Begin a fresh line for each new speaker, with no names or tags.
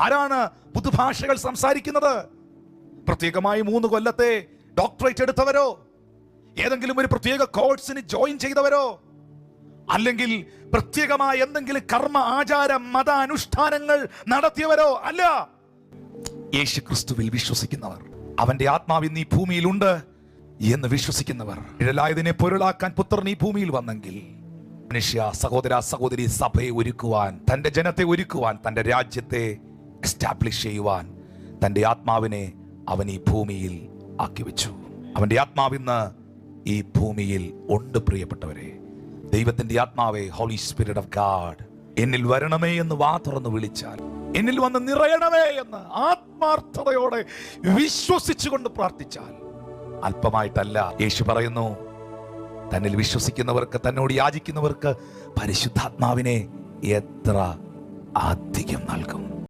ആരാണ് പുതുഭാഷകൾ സംസാരിക്കുന്നത്? പ്രത്യേകമായി 3 കൊല്ലത്തെ ഡോക്ടറേറ്റ് എടുത്തവരോ, ഏതെങ്കിലും ഒരു പ്രത്യേക കോഴ്സിന് ജോയിൻ ചെയ്തവരോ, അല്ലെങ്കിൽ പ്രത്യേകമായ എന്തെങ്കിലും കർമ്മ ആചാര മത അനുഷ്ഠാനങ്ങൾ നടത്തിയവരോ അല്ല. യേശു ക്രിസ്തുവിൽ വിശ്വസിക്കുന്നവർ, അവന്റെ ആത്മാവ് ഇന്ന് ഈ ഭൂമിയിലുണ്ട് എന്ന് വിശ്വസിക്കുന്നവർ, ഇഴലായതിനെ പൊരുളാക്കാൻ പുത്രൻ ഈ ഭൂമിയിൽ വന്നെങ്കിൽ മനുഷ്യ സഹോദര സഹോദരി സഭയെ ഒരുക്കുവാൻ, തന്റെ ജനത്തെ ഒരുക്കുവാൻ, തന്റെ രാജ്യത്തെ എസ്റ്റാബ്ലിഷ് ചെയ്യുവാൻ തന്റെ ആത്മാവിനെ അവൻ ഈ ഭൂമിയിൽ ആക്കി വെച്ചു. അവന്റെ ആത്മാവിന്ന് ഈ ഭൂമിയിൽ ഉണ്ട്. പ്രിയപ്പെട്ടവരെ, ദൈവത്തിന്റെ ആത്മാവേ, ഹോളി സ്പിരിറ്റ് ഓഫ് ഗാഡ്, എന്നിൽ വരണമേ എന്ന് വാ തുറന്ന് വിളിച്ചാൽ, എന്നിൽ വന്ന് നിറയണമേ എന്ന് ആത്മാർത്ഥതയോടെ വിശ്വസിച്ചുകൊണ്ട് പ്രാർത്ഥിച്ചാൽ അല്പമായിട്ടല്ല. യേശു പറയുന്നു, തന്നിൽ വിശ്വസിക്കുന്നവർക്ക്, തന്നോട് യാചിക്കുന്നവർക്ക് പരിശുദ്ധാത്മാവിനെ എത്ര അധികം നൽകും.